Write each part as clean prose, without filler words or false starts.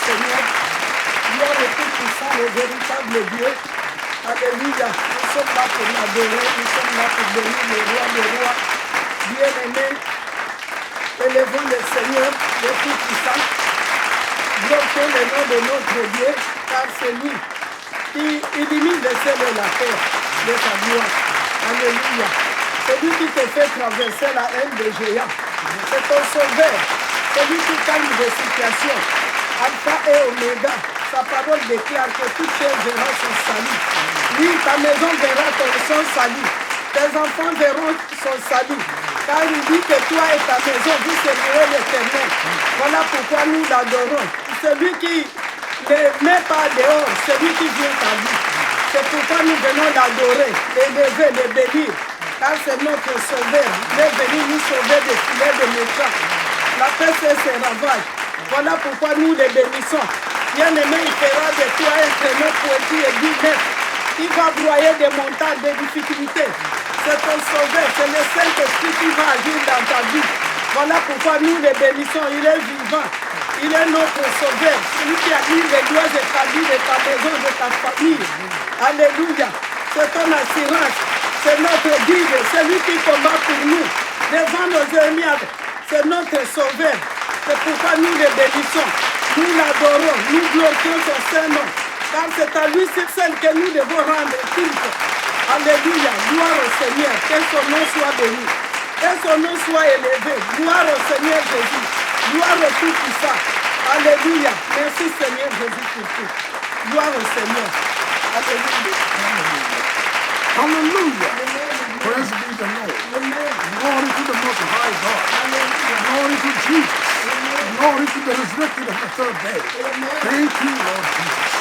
Seigneur. Gloire et tout puissant, le véritable Dieu. Alléluia. Nous sommes là pour l'adorer. Nous sommes là pour bénir le roi des rois. Bien-aimé, élevons le Seigneur, le tout-puissant. Glorifions le nom de notre Dieu, car c'est lui qui illumine les cieux et la terre de sa gloire. Alléluia. C'est lui qui te fait traverser la haine des géants. C'est ton sauveur. C'est lui qui calme des situations. Alpha et Oméga. Sa parole déclare que toutes choses verront son salut. Oui, ta maison verra son salut. Tes enfants verront son salut. Car il dit que toi et ta maison, vous servirez l'Éternel. Voilà pourquoi nous l'adorons. Celui qui ne met pas dehors, celui qui vient à lui. C'est pourquoi nous venons l'adorer, l'élever, le bénir. Car c'est notre sauveur. Il est venu nous sauver des filets de méchants. La paix, c'est ses ravages. Voilà pourquoi nous les bénissons. Bien-aimé, il fera de toi un traîneau pointu et du net. Il va broyer des montagnes, des difficultés. C'est ton sauveur, c'est le Saint-Esprit qui va agir dans ta vie. Voilà pourquoi nous les bénissons. Il est vivant. Il est notre sauveur. Celui qui a mis les doigts établis de ta maison, de ta famille. Alléluia. C'est ton assurance. C'est notre guide. C'est lui qui combat pour nous. Devant nos ennemis. C'est notre sauveur. C'est pourquoi nous les bénissons. Nous l'adorons. Nous glorifions son Saint-Nom. Car c'est à lui seul que nous devons rendre culte. Alléluia. Gloire au Seigneur. Que son nom soit béni. Que son nom soit élevé. Gloire au Seigneur Jésus. Gloire au Tout-Puissant. Alléluia. Merci Seigneur Jésus pour tout. Gloire au Seigneur. Alléluia. Hallelujah. Praise be the Lord. Glory to the Most High God. Glory to Jesus. Glory to the resurrected of the third day. Thank you, Lord Jesus.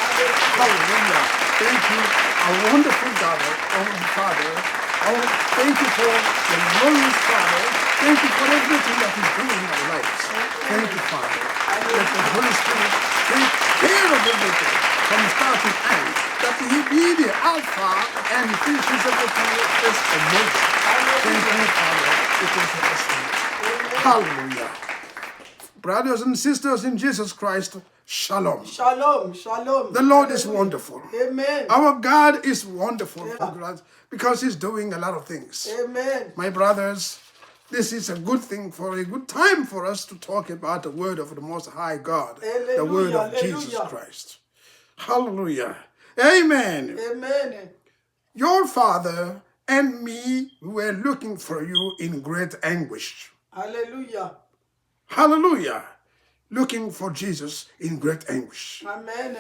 Hallelujah. Thank you, our wonderful God, our Father. Oh, thank you for the glorious Father. Thank you for everything that is doing in our lives. Thank you, Father. Let the Holy Spirit take care of everything from start to end. That He be the Alpha and finishes everything is Omega. Thank you, Father. It is a blessing. Hallelujah. Brothers and sisters in Jesus Christ, Shalom. Shalom. Shalom. The Lord is wonderful. Amen. Our God is wonderful because He's doing a lot of things. Amen. My brothers, this is a good thing a good time for us to talk about the word of the Most High God, the word of Jesus Christ. Hallelujah. Amen. Amen. Your father and me were looking for you in great anguish. Hallelujah. Hallelujah. Looking for Jesus in great anguish. Amen.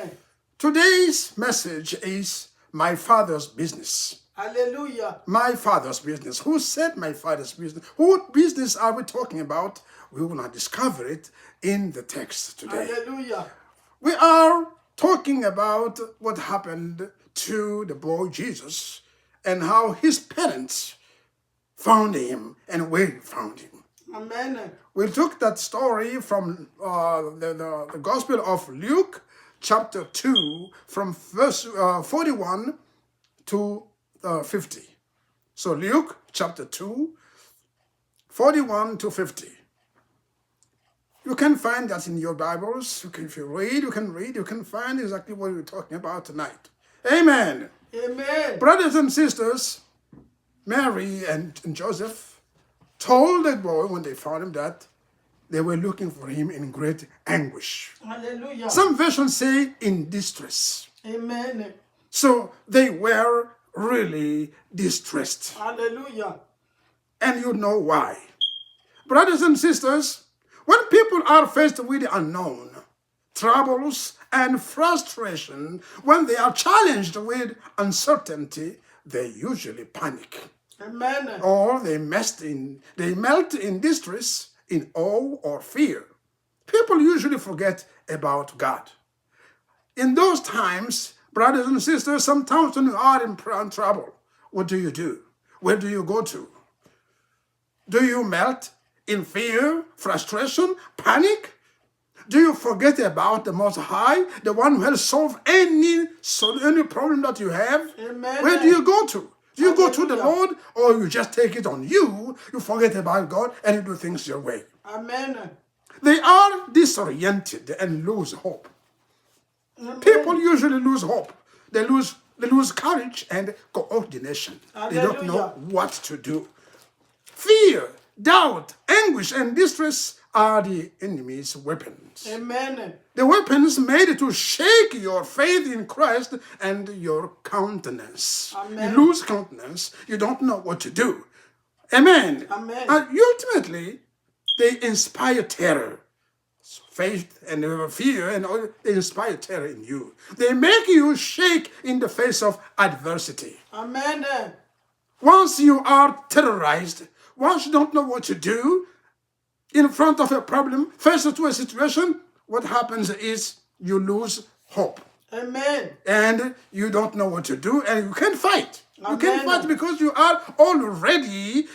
Today's message is my father's business. Hallelujah. My father's business. Who said my father's business? What business are we talking about? We will not discover it in the text today. Hallelujah. We are talking about what happened to the boy Jesus and how his parents found him and where he found him. Amen. We took that story from the Gospel of Luke, chapter 2, from verse 41 to 50. So Luke, chapter 2, 41 to 50. You can find that in your Bibles. If you read, you can find exactly what we're talking about tonight. Amen. Amen. Brothers and sisters, Mary and Joseph told that boy when they found him that they were looking for him in great anguish. Hallelujah. Some versions say in distress. Amen. So they were really distressed. Hallelujah. And you know why. Brothers and sisters, when people are faced with the unknown, troubles and frustration, when they are challenged with uncertainty, they usually panic. Amen. Or they melt in distress, in awe or fear. People usually forget about God. In those times, brothers and sisters, sometimes when you are in trouble, what do? Where do you go to? Do you melt in fear, frustration, panic? Do you forget about the Most High, the one who has solved any problem that you have? Amen. Where do you go to? Do you go to the Hallelujah. Lord, or you just take it on you forget about God, and you do things your way? Amen. They are disoriented and lose hope. Amen. People usually lose hope. They lose courage and coordination. They don't know what to do. Fear, doubt, anguish, and distress are the enemy's weapons. Amen. The weapons made to shake your faith in Christ and your countenance. Amen. You lose countenance, you don't know what to do. Amen. Amen. And ultimately, they inspire terror. Faith and fear, and all, they inspire terror in you. They make you shake in the face of adversity. Amen. Once you are terrorized, once you don't know what to do, in front of a problem, faced to a situation, what happens is you lose hope. Amen. And you don't know what to do, and you can't fight. Amen. You can't fight because you are already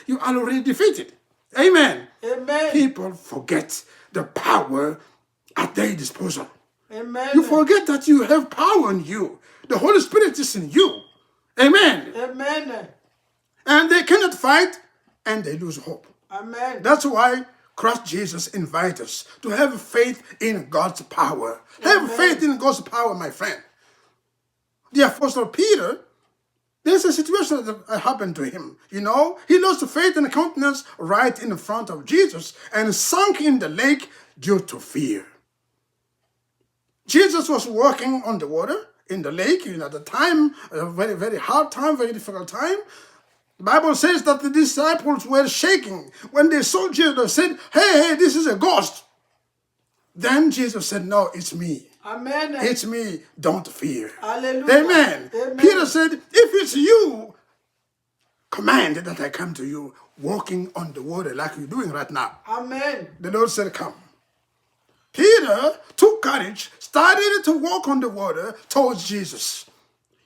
defeated. Amen. Amen. People forget the power at their disposal. Amen. You forget that you have power in you. The Holy Spirit is in you. Amen. Amen. And they cannot fight, and they lose hope. Amen. That's why Christ Jesus invites us to have faith in God's power. Have faith in God's power, my friend. The Apostle Peter, there's a situation that happened to him. You know, he lost faith and countenance right in front of Jesus and sunk in the lake due to fear. Jesus was walking on the water in the lake, at the time, a very, very hard time, very difficult time. The Bible says that the disciples were shaking. When they saw Jesus, they said, hey, this is a ghost. Then Jesus said, no, it's me. Amen. It's me. Don't fear. Hallelujah. Amen. Amen. Peter said, if it's you, command that I come to you walking on the water like you're doing right now. Amen. The Lord said, come. Peter took courage, started to walk on the water towards Jesus.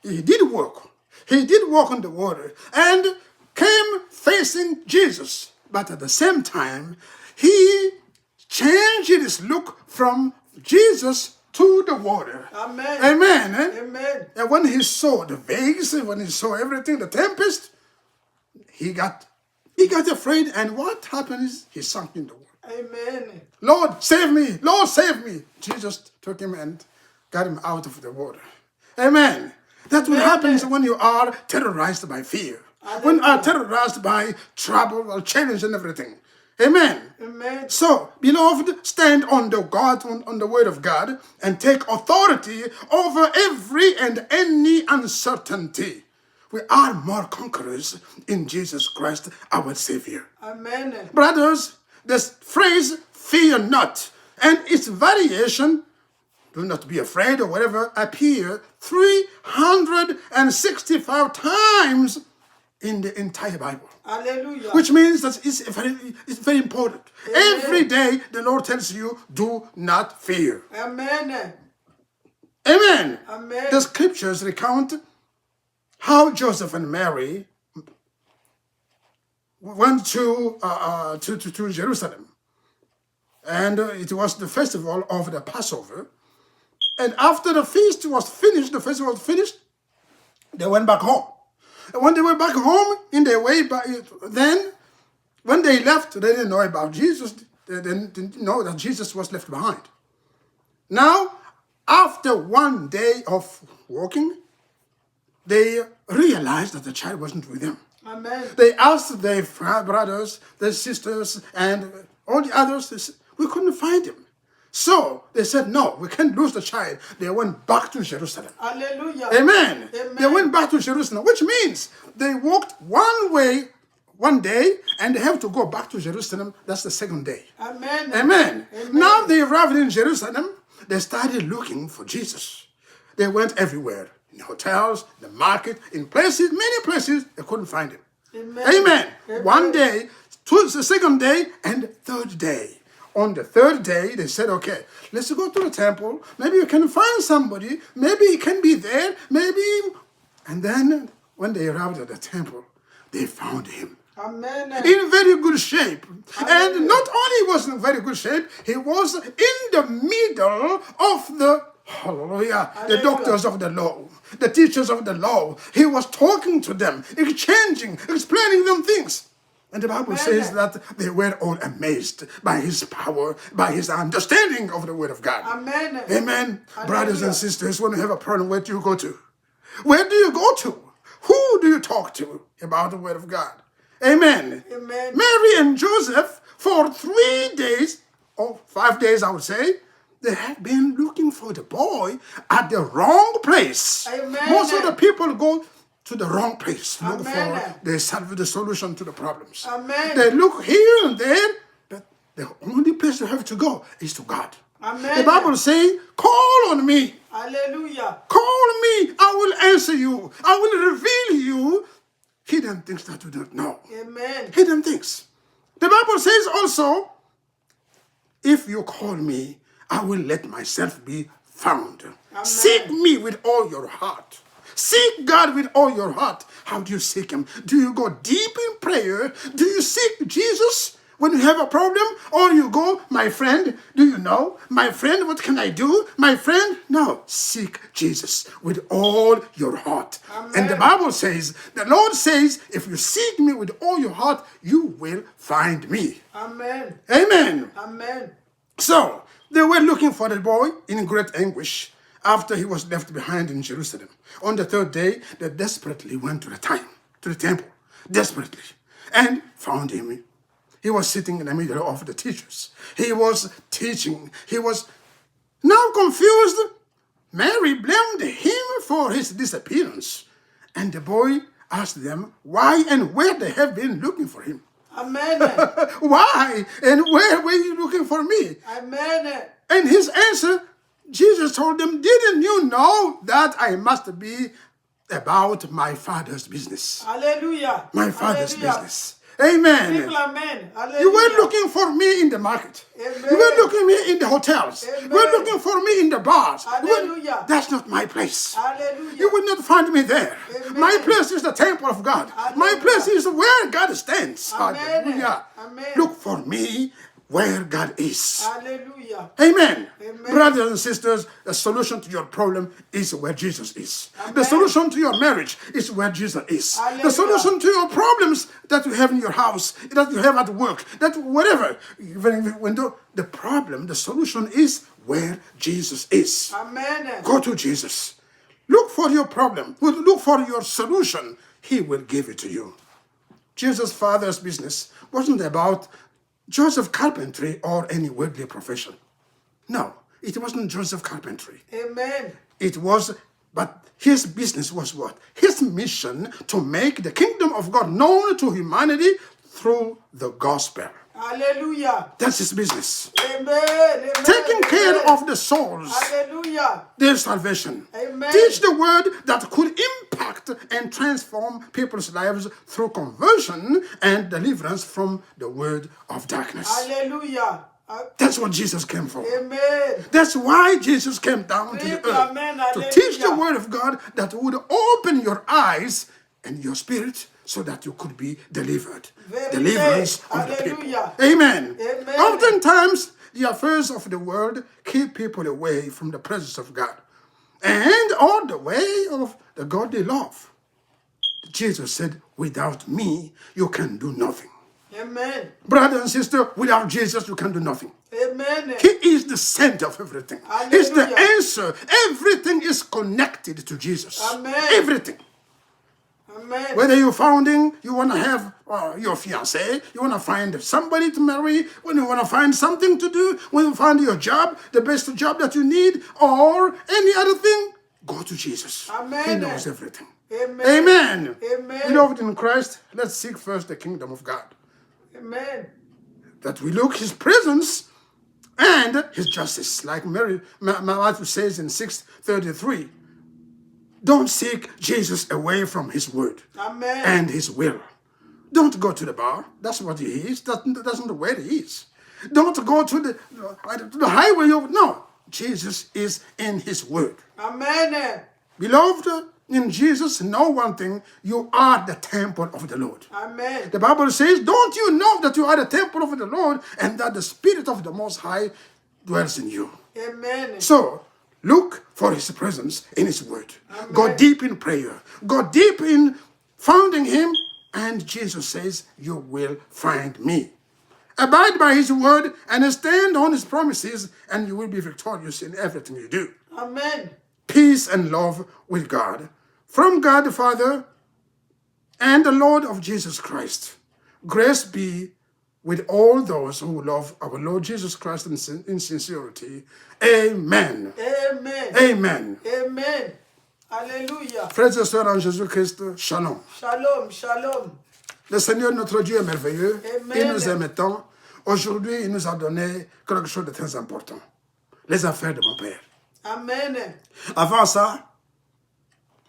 He did walk. He did walk on the water and came facing Jesus. But at the same time, he changed his look from Jesus to the water. Amen. Amen. Amen. And when he saw the waves, when he saw everything, the tempest, he got afraid. And what happened is he sunk in the water. Amen. Lord, save me. Lord, save me. Jesus took him and got him out of the water. Amen. That's what happens when you are terrorized by fear. When you are terrorized by trouble or challenge and everything. Amen. Amen. So, beloved, stand on the word of God and take authority over every and any uncertainty. We are more conquerors in Jesus Christ, our Savior. Amen. Brothers, this phrase, fear not, and its variation, do not be afraid or whatever, appear 365 times in the entire Bible. Hallelujah. Which means that it's very important. Amen. Every day the Lord tells you, do not fear. Amen. Amen. Amen. The scriptures recount how Joseph and Mary went to Jerusalem. And it was the festival of the Passover. And after the feast was finished, the festival was finished, they went back home. And when they were back home, in their way back, then when they left, they didn't know about Jesus. They didn't know that Jesus was left behind. Now, after one day of walking, they realized that the child wasn't with them. Amen. They asked their brothers, their sisters, and all the others. They said, we couldn't find him. So they said, no, we can't lose the child. They went back to Jerusalem. Hallelujah. Amen. Amen. They went back to Jerusalem, which means they walked one way one day and they have to go back to Jerusalem. That's the second day. Amen. Amen. Amen. Now they arrived in Jerusalem. They started looking for Jesus. They went everywhere, in hotels, the market, in places, many places. They couldn't find him. Amen. Amen. Amen. One day, the second day, and third day. On the third day, they said, okay, let's go to the temple. Maybe we can find somebody. Maybe he can be there. Maybe. And then when they arrived at the temple, they found him. Amen. In very good shape. Hallelujah. And not only was in very good shape, he was in the middle of the, hallelujah, the Hallelujah. doctors of the law, the teachers of the law. He was talking to them, exchanging, explaining them things. And the Bible says that they were all amazed by his power, by his understanding of the word of God. Amen. Amen. Hallelujah. Brothers and sisters, when you have a problem, where do you go to? Where do you go to? Who do you talk to about the word of God? Amen. Amen. Mary and Joseph, for 3 days, or 5 days, I would say, they had been looking for the boy at the wrong place. Amen. Most of the people go to the wrong place, look Amen. for the solution to the problems. Amen. They look here and there, but the only place you have to go is to God. Amen. The Bible says, call on me. Hallelujah. Call me. I will answer you. I will reveal you hidden things that you don't know. Amen. Hidden things. The Bible says also, if you call me, I will let myself be found. Amen. Seek me with all your heart. Seek God with all your heart. How do you seek him? Do you go deep in prayer? Do you seek Jesus when you have a problem? Or you go, my friend, do you know? My friend, what can I do? My friend, no. Seek Jesus with all your heart. Amen. And the Bible says, the Lord says, if you seek me with all your heart, you will find me. Amen. Amen. Amen. So, they were looking for the boy in great anguish after he was left behind in Jerusalem. On the third day, they desperately went to the temple, desperately, and found him. He was sitting in the middle of the teachers. He was teaching. He was now confused. Mary blamed him for his disappearance. And the boy asked them why and where they have been looking for him. Amen. Why and where were you looking for me? Amen. And his answer, Jesus told them, didn't you know that I must be about my Father's business? Hallelujah. My Father's Hallelujah. business. Amen. People, amen. Hallelujah. You were looking for me in the market. Amen. You were looking for me in the hotels. Amen. You were looking for me in the bars. Hallelujah. That's not my place. Hallelujah. You will not find me there. Amen. My place is the temple of God. My Hallelujah. place is where God stands. Amen. Hallelujah. Amen. Look for me where God is. Hallelujah. Amen. Amen. Brothers and sisters, the solution to your problem is where Jesus is. Amen. The solution to your marriage is where Jesus is. Hallelujah. The solution to your problems that you have in your house, that you have at work, that whatever, even though the problem, the solution is where Jesus is. Amen. Go to Jesus. Look for your problem. Look for your solution. He will give it to you. Jesus' father's business wasn't about Joseph carpentry or any worldly profession. No, it wasn't Joseph carpentry. Amen. It was, but his business was what? His mission to make the kingdom of God known to humanity through the gospel. Hallelujah. That's his business. Amen. Amen. Taking care Amen. of the souls, Hallelujah. their salvation. Amen. Teach the word that could impact and transform people's lives through conversion and deliverance from the word of darkness. Hallelujah. That's what Jesus came for. Amen. That's why Jesus came down to the earth. Amen. To teach the Hallelujah. word of God that would open your eyes and your spirit so that you could be delivered. Very Deliverance good. of the people. Hallelujah. Amen. Amen. Oftentimes, the affairs of the world keep people away from the presence of God and all the way of the God they love. Jesus said, without me, you can do nothing. Amen. Brother and sister, without Jesus, you can do nothing. Amen. He is the center of everything. He's the Hallelujah. answer. Everything is connected to Jesus. Amen. Everything. Amen. Whether you're founding, you want to have your fiancé, you want to find somebody to marry, when you want to find something to do, when you find your job, the best job that you need, or any other thing, go to Jesus. Amen. He knows everything. Amen. Amen. Amen. Beloved in Christ, let's seek first the kingdom of God. Amen. That we look his presence and his justice. Like Matthew says in 6:33. Don't seek Jesus away from his word Amen. and his will. Don't go to the bar. That's what he is. That's not where he is. Don't go to the highway. No. Jesus is in his word. Amen. Beloved, in Jesus, know one thing. You are the temple of the Lord. Amen. The Bible says, don't you know that you are the temple of the Lord and that the Spirit of the Most High dwells in you? Amen. So, look for his presence in his word. Amen. Go deep in prayer. Go deep in founding him And Jesus says, you will find me. Abide by his word and stand on his promises, and you will be victorious in everything you do. Amen. Peace and love with God, from God the Father and the Lord of Jesus Christ. Grace be with all those who love our Lord Jesus Christ in sincerity. Amen. Amen. Amen. Amen. Alléluia. Frères et sœurs en Jésus-Christ, shalom. Shalom, shalom. Le Seigneur notre Dieu est merveilleux. Amen. Il nous aime tant. Aujourd'hui, il nous a donné quelque chose de très important. Les affaires de mon Père. Amen. Avant ça,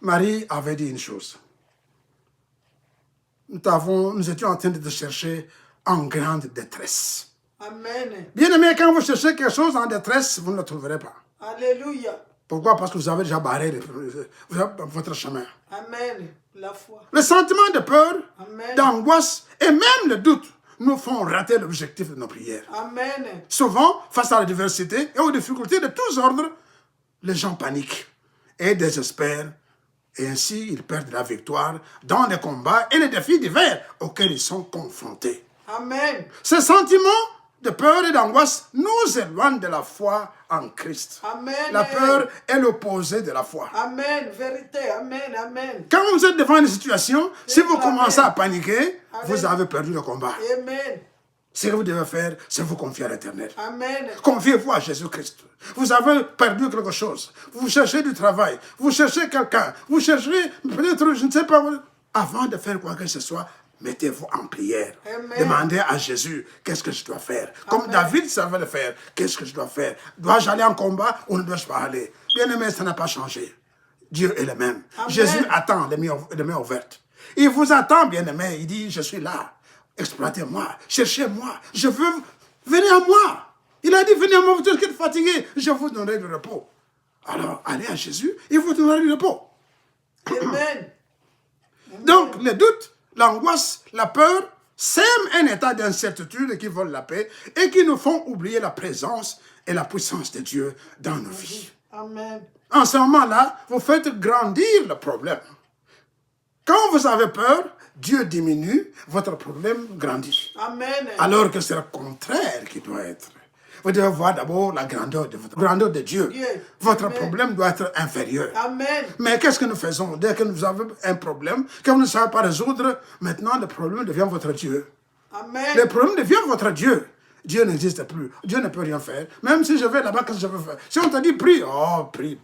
Marie avait dit une chose. Nous étions en train de te chercher en grande détresse. Amen. Bien aimé, quand vous cherchez quelque chose en détresse, vous ne le trouverez pas. Alléluia. Pourquoi? Parce que vous avez déjà barré votre chemin. Amen. La foi. Le sentiment de peur, Amen. d'angoisse et même le doute nous font rater l'objectif de nos prières. Amen. Souvent, face à la diversité et aux difficultés de tous ordres, les gens paniquent et désespèrent. Et ainsi, ils perdent la victoire dans les combats et les défis divers auxquels ils sont confrontés. Amen. Ces sentiments de peur et d'angoisse nous éloignent de la foi en Christ. Amen. La peur est l'opposé de la foi. Amen. Vérité. Amen. Amen. Quand vous êtes devant une situation, si vous Amen. commencez à paniquer, Amen. vous avez perdu le combat. Amen. Ce que vous devez faire, c'est vous confier à l'Éternel. Amen. Confiez-vous à Jésus-Christ. Vous avez perdu quelque chose. Vous cherchez du travail. Vous cherchez quelqu'un. Vous cherchez peut-être, je ne sais pas. Avant de faire quoi que ce soit, mettez-vous en prière. Amen. Demandez à Jésus, qu'est-ce que je dois faire? Comme Amen. David savait le faire, qu'est-ce que je dois faire? Dois-je aller en combat ou ne dois-je pas aller? Bien aimé, ça n'a pas changé. Dieu est le même. Amen. Jésus attend les mains ouvertes. Il vous attend, bien aimé. Il dit, je suis là. Exploitez-moi, cherchez-moi, je veux, venez à moi. Il a dit, venez à moi, vous êtes fatigués, je vous donnerai le repos. Alors, allez à Jésus, il vous donnera le repos. Amen. Donc, le doute, l'angoisse, la peur, sèment un état d'incertitude qui vole la paix et qui nous font oublier la présence et la puissance de Dieu dans nos vies. Amen. En ce moment-là, vous faites grandir le problème. Quand vous avez peur, Dieu diminue, votre problème grandit. Amen. Alors que c'est le contraire qui doit être. Vous devez voir d'abord la grandeur de Dieu. Dieu. Votre Amen. problème doit être inférieur. Amen. Mais qu'est-ce que nous faisons? Dès que nous avons un problème, que vous ne savez pas résoudre, maintenant le problème devient votre Dieu. Amen. Le problème devient votre Dieu. Dieu n'existe plus. Dieu ne peut rien faire. Même si je vais là-bas, qu'est-ce que je veux faire? Si on te dit prie, oh, prie.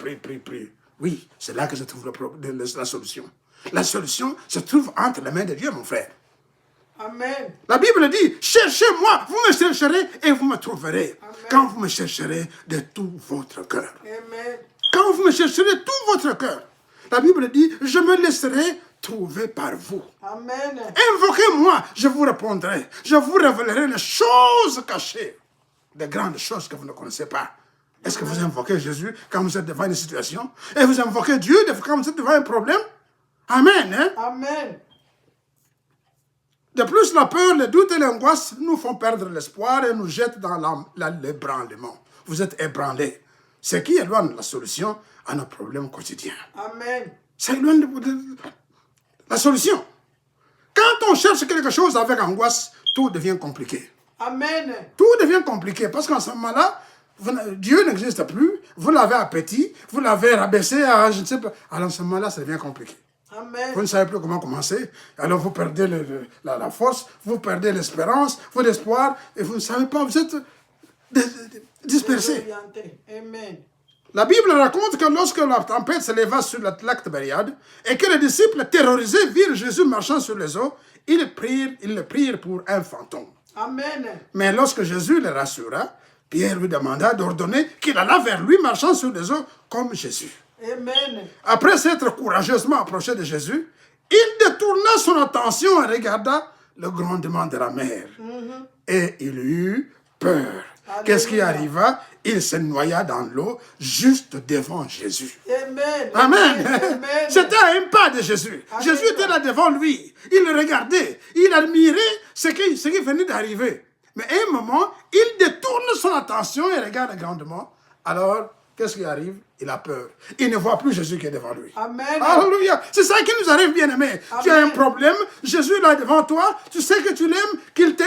Oui, c'est là que je trouve la solution. La solution se trouve entre les mains de Dieu, mon frère. Amen. La Bible dit, cherchez-moi, vous me chercherez et vous me trouverez. Amen. Quand vous me chercherez de tout votre cœur. Amen. Quand vous me chercherez de tout votre cœur. La Bible dit, je me laisserai trouver par vous. Amen. Invoquez-moi, je vous répondrai. Je vous révélerai les choses cachées. Des grandes choses que vous ne connaissez pas. Est-ce que vous invoquez Jésus quand vous êtes devant une situation? Et vous invoquez Dieu quand vous êtes devant un problème? Amen. Hein? Amen. De plus, la peur, le doute et l'angoisse nous font perdre l'espoir et nous jettent dans l'ébranlement. Vous êtes ébranlés. Ce qui éloigne la solution à nos problèmes quotidiens. Amen. Ça éloigne la solution. Quand on cherche quelque chose avec angoisse, tout devient compliqué. Amen. Tout devient compliqué parce qu'en ce moment-là, Dieu n'existe plus, vous l'avez appétit, vous l'avez rabaissé à je ne sais pas. Alors en ce moment-là, ça devient compliqué. Amen. Vous ne savez plus comment commencer. Alors vous perdez la force, vous perdez l'espérance, votre espoir, et vous ne savez pas, vous êtes dispersés. Désorienté. Amen. La Bible raconte que lorsque la tempête s'éleva sur le lac de Tibériade et que les disciples terrorisés virent Jésus marchant sur les eaux, ils le prirent pour un fantôme. Amen. Mais lorsque Jésus les rassura, Pierre lui demanda d'ordonner qu'il allât vers lui marchant sur les eaux comme Jésus. Amen. Après s'être courageusement approché de Jésus, il détourna son attention et regarda le grondement de la mer. Et il eut peur. Alléluia. Qu'est-ce qui arriva? Il se noya dans l'eau juste devant Jésus. Amen. Amen. Amen. C'était un pas de Jésus. Alléluia. Jésus était là devant lui. Il le regardait. Il admirait ce qui venait d'arriver. Mais à un moment, il détourne son attention et regarde grandement. Alors, qu'est-ce qui arrive? Il a peur. Il ne voit plus Jésus qui est devant lui. Amen. Alléluia. C'est ça qui nous arrive, bien-aimés. Tu as un problème, Jésus est là devant toi, tu sais que tu l'aimes, qu'il t'aime,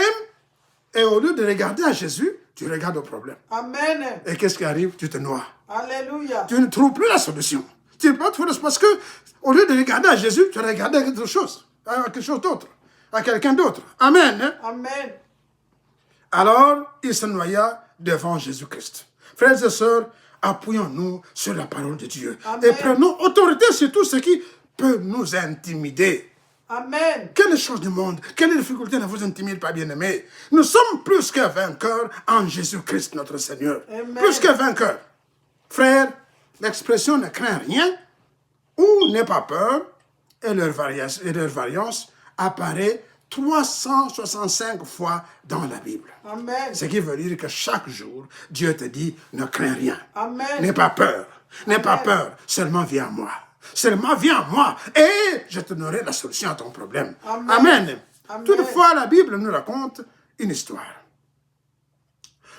et au lieu de regarder à Jésus, tu regardes au problème. Amen. Et qu'est-ce qui arrive? Tu te noies. Alléluia. Tu ne trouves plus la solution. Tu ne peux pas trouver parce que, au lieu de regarder à Jésus, tu regardes à quelque chose d'autre, à quelqu'un d'autre. Amen. Amen. Alors, il se noya devant Jésus-Christ. Frères et sœurs, appuyons-nous sur la parole de Dieu. Amen. Et prenons autorité sur tout ce qui peut nous intimider. Amen. Quelle chose du monde, quelle difficulté ne vous intimide pas, bien-aimés? Nous sommes plus que vainqueurs en Jésus-Christ, notre Seigneur. Amen. Plus que vainqueurs. Frères, l'expression ne craint rien ou n'est pas peur, et leur variance apparaît 365 fois dans la Bible. Amen. Ce qui veut dire que chaque jour, Dieu te dit, ne crains rien. Amen. N'aie pas peur. N'aie pas peur. Seulement viens à moi. Seulement viens à moi. Et je te donnerai la solution à ton problème. Amen. Amen. Amen. Toutefois, la Bible nous raconte une histoire.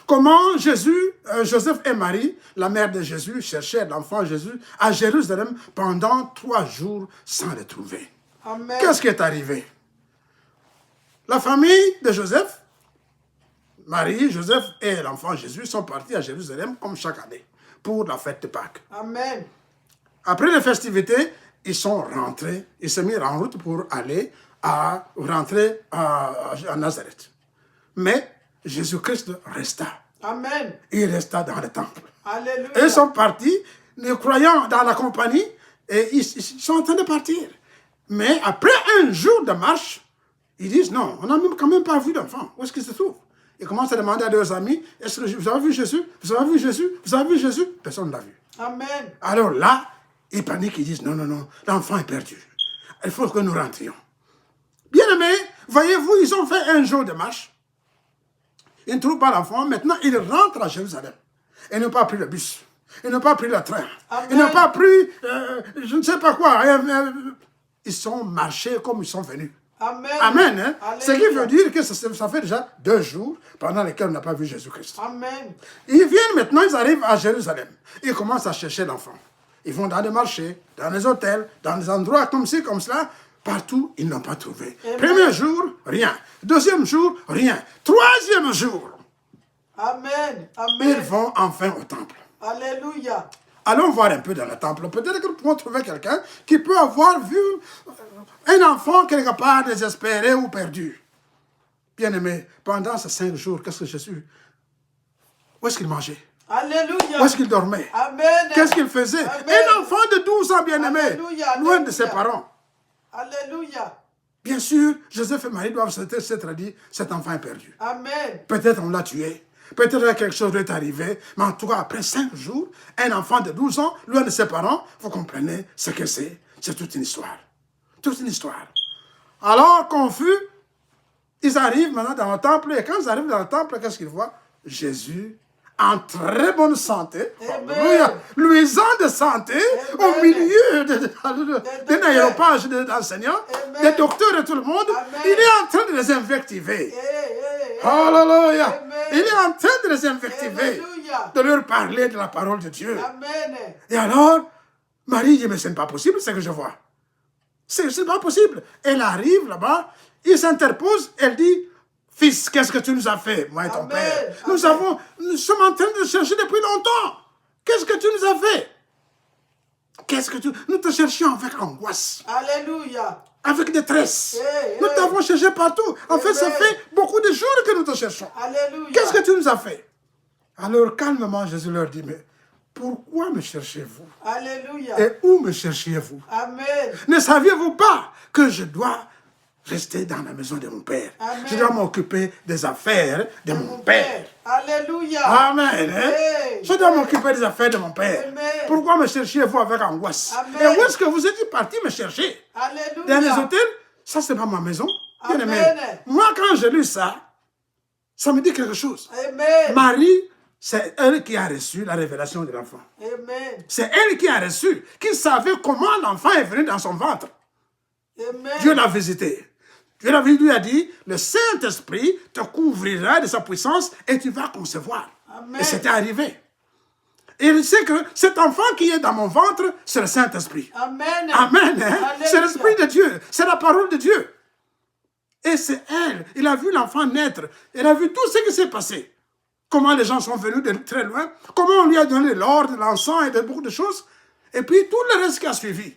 Comment Joseph et Marie, la mère de Jésus, cherchaient l'enfant Jésus à Jérusalem pendant 3 jours sans le trouver. Amen. Qu'est-ce qui est arrivé? La famille de Joseph, Marie, Joseph et l'enfant Jésus sont partis à Jérusalem comme chaque année pour la fête de Pâques. Amen. Après les festivités, ils sont rentrés, ils se mirent en route pour rentrer à Nazareth. Mais Jésus-Christ resta. Amen. Il resta dans le temple. Alléluia. Et ils sont partis, les croyants dans la compagnie, et ils sont en train de partir. Mais après un jour de marche, ils disent, non, on n'a quand même pas vu d'enfant. Où est-ce qu'il se trouve? Ils commencent à demander à leurs amis, est-ce que vous avez vu Jésus? Vous avez vu Jésus? Vous avez vu Jésus? Personne ne l'a vu. Amen. Alors là, ils paniquent, ils disent, non, non, non, l'enfant est perdu. Il faut que nous rentrions. Bien aimés, voyez-vous, ils ont fait un jour de marche. Ils ne trouvent pas l'enfant. Maintenant, ils rentrent à Jérusalem. Ils n'ont pas pris le bus. Ils n'ont pas pris le train. Amen. Ils n'ont pas pris, je ne sais pas quoi. Ils sont marchés comme ils sont venus. Amen. Amen. Hein? Alléluia. Ce qui veut dire que ça fait déjà 2 jours pendant lesquels on n'a pas vu Jésus-Christ. Amen. Ils viennent maintenant, ils arrivent à Jérusalem. Ils commencent à chercher l'enfant. Ils vont dans les marchés, dans les hôtels, dans des endroits comme ci, comme cela. Partout, ils n'ont pas trouvé. Amen. Premier jour, rien. Deuxième jour, rien. Troisième jour, Amen. ils Amen. vont enfin au temple. Alléluia. Allons voir un peu dans le temple. Peut-être que nous pouvons trouver quelqu'un qui peut avoir vu un enfant quelque part désespéré ou perdu. Bien-aimé, pendant ces 5 jours, qu'est-ce que Jésus... Où est-ce qu'il mangeait? Alléluia. Où est-ce qu'il dormait? Amen. Qu'est-ce qu'il faisait? Amen. Un enfant de 12 ans, bien-aimé, Alléluia, loin de alléluia. ses parents. Alléluia. Bien sûr, Joseph et Marie doivent s'être dit, cet enfant est perdu. Amen. Peut-être on l'a tué. Peut-être que quelque chose lui est arrivé. Mais en tout cas, après 5 jours, un enfant de 12 ans, loin de ses parents, vous comprenez ce que c'est. C'est toute une histoire. Toute une histoire. Alors, confus, ils arrivent maintenant dans le temple. Et quand ils arrivent dans le temple, qu'est-ce qu'ils voient? Jésus, en très bonne santé, Amen. luisant de santé, Amen. au milieu d'un aéropage d'enseignants, Amen. des docteurs et tout le monde. Amen. Il est en train de les invectiver. Hey. Alléluia. Amen. Il est en train de les invectiver, Alléluia. de leur parler de la parole de Dieu. Amen. Et alors, Marie dit, mais ce n'est pas possible ce que je vois. C'est pas possible. Elle arrive là-bas, il s'interpose, elle dit, fils, qu'est-ce que tu nous as fait, moi et ton Amen. père? Amen. Nous sommes en train de chercher depuis longtemps. Qu'est-ce que tu nous as fait? Nous te cherchions avec angoisse, Alléluia. avec détresse. Hey, Nous hey. t'avons cherché partout. En fait, ça Amen. fait beaucoup de jours que nous te cherchons. Alléluia. Qu'est-ce que tu nous as fait? Alors, calmement, Jésus leur dit, mais pourquoi me cherchez-vous? Alléluia. Et où me cherchiez-vous? Amen. Ne saviez-vous pas que je dois rester dans la maison de mon père? Amen. Je dois m'occuper des affaires de mon père. Alléluia. Amen. Hein? Hey. Je dois m'occuper des affaires de mon père. Amen. Pourquoi me cherchiez-vous avec angoisse? Amen. Et où est-ce que vous êtes parti me chercher? Alléluia. Dans les hôtels? Ça, c'est pas ma maison. Bien aimé. Amen. Moi, quand j'ai lu ça, ça me dit quelque chose. Amen. Marie, c'est elle qui a reçu la révélation de l'enfant. Amen. C'est elle qui a reçu, qui savait comment l'enfant est venu dans son ventre. Amen. Dieu l'a visité. Dieu lui a dit, le Saint-Esprit te couvrira de sa puissance et tu vas concevoir. Amen. Et c'était arrivé. Et il sait que cet enfant qui est dans mon ventre, c'est le Saint-Esprit. Amen. Amen. Hein? C'est l'Esprit de Dieu. C'est la parole de Dieu. Et c'est elle. Il a vu l'enfant naître. Il a vu tout ce qui s'est passé. Comment les gens sont venus de très loin. Comment on lui a donné l'ordre, l'encens et beaucoup de choses. Et puis tout le reste qui a suivi.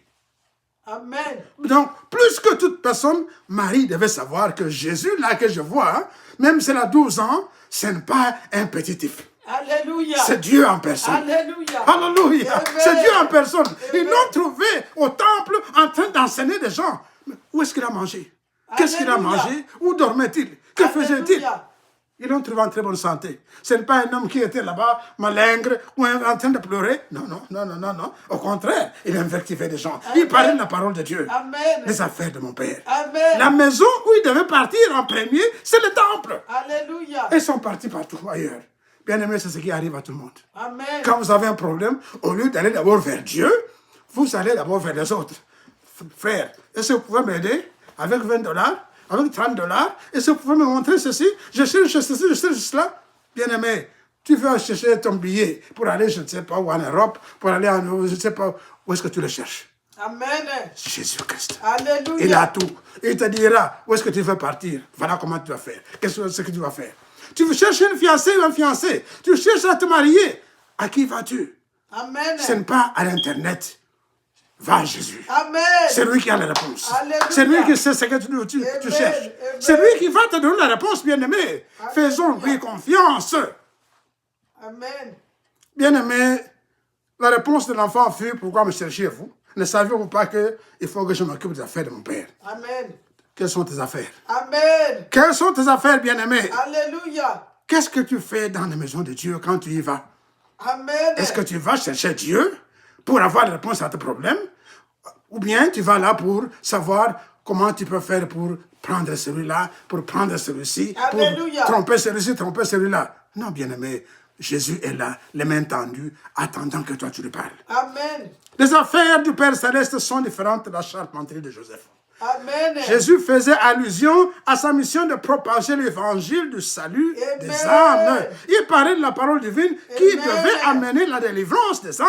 Amen. Donc, plus que toute personne, Marie devait savoir que Jésus, là que je vois, hein, même s'il a 12 ans, ce n'est pas un petit type. Alléluia. C'est Dieu en personne. Alléluia. Alléluia. Amen. C'est Dieu en personne. Amen. Ils l'ont trouvé au temple en train d'enseigner des gens. Mais où est-ce qu'il a mangé? Qu'est-ce qu'il a Alléluia. mangé? Où dormait-il? Que faisait-il? Alléluia. Ils l'ont trouvé en très bonne santé. Ce n'est pas un homme qui était là-bas, malingre, ou en train de pleurer. Non, non, non, non, non, non. Au contraire, il invectivait des gens. Il parlait de la parole de Dieu. Amen. Les affaires de mon Père. Amen. La maison où il devait partir en premier, c'est le temple. Alléluia. Ils sont partis partout ailleurs. Bien aimé, c'est ce qui arrive à tout le monde. Amen. Quand vous avez un problème, au lieu d'aller d'abord vers Dieu, vous allez d'abord vers les autres. Frère, est-ce que vous pouvez m'aider avec 20 $, avec 30 $? Est-ce que vous pouvez me montrer ceci? Je cherche ceci, je cherche cela. Bien aimé, tu veux chercher ton billet pour aller, je ne sais pas où, en Europe, pour aller en, je ne sais pas où est-ce que tu le cherches. Amen. Jésus-Christ. Alléluia. Il a tout. Il te dira où est-ce que tu veux partir. Voilà comment tu vas faire. Qu'est-ce que tu vas faire? Tu veux chercher une fiancée ou un fiancé. Tu cherches à te marier. À qui vas-tu? Amen. Ce n'est pas à l'Internet. Va à Jésus. Amen. C'est lui qui a la réponse. Alléluia. C'est lui qui sait ce que tu cherches. Amen. C'est lui qui va te donner la réponse, bien-aimé. Alléluia. Faisons-lui confiance. Amen. Bien-aimé, la réponse de l'enfant fut: pourquoi me cherchez-vous? Ne savez-vous pas qu'il faut que je m'occupe des affaires de mon Père? Amen. Quelles sont tes affaires? Amen. Quelles sont tes affaires, bien-aimé? Alléluia. Qu'est-ce que tu fais dans la maison de Dieu quand tu y vas? Amen. Est-ce que tu vas chercher Dieu pour avoir la réponse à tes problèmes? Ou bien tu vas là pour savoir comment tu peux faire pour prendre celui-là, pour prendre celui-ci, pour Alléluia. tromper celui-ci, tromper celui-là? Non, bien-aimé, Jésus est là, les mains tendues, attendant que toi tu lui parles. Amen. Les affaires du Père Céleste sont différentes de la charpenterie de Joseph. Amen. Jésus faisait allusion à sa mission de propager l'évangile du salut Amen. des âmes. Il parlait de la parole divine qui Amen. devait amener la délivrance des âmes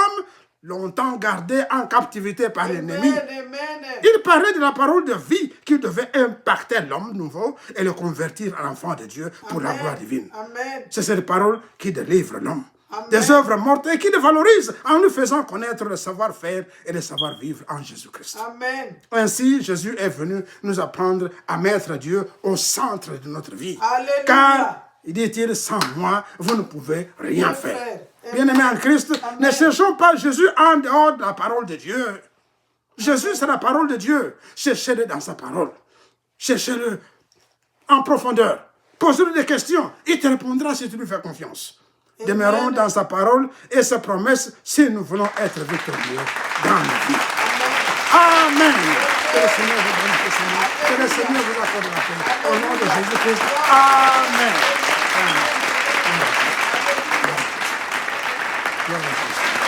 longtemps gardées en captivité par l'ennemi. Amen. Il parlait de la parole de vie qui devait impacter l'homme nouveau et le convertir en enfant de Dieu pour la gloire divine. Amen. C'est cette parole qui délivre l'homme Amen. des œuvres mortes et qui le valorise en nous faisant connaître le savoir-faire et le savoir-vivre en Jésus-Christ. Amen. Ainsi, Jésus est venu nous apprendre à mettre Dieu au centre de notre vie. Alléluia. Car, dit-il, sans moi, vous ne pouvez rien faire. Bien-aimés en Christ, Amen. ne cherchons pas Jésus en dehors de la parole de Dieu. Jésus, c'est la parole de Dieu. Cherchez-le dans sa parole. Cherchez-le en profondeur. Posez-lui des questions. Il te répondra si tu lui fais confiance. Demeurons dans sa parole et sa promesse si nous voulons être victorieux dans la vie. Amen. Que le Seigneur vous bénisse. Que le Seigneur vous accorde la paix. Au nom de Jésus-Christ. Amen. Amen. Amen.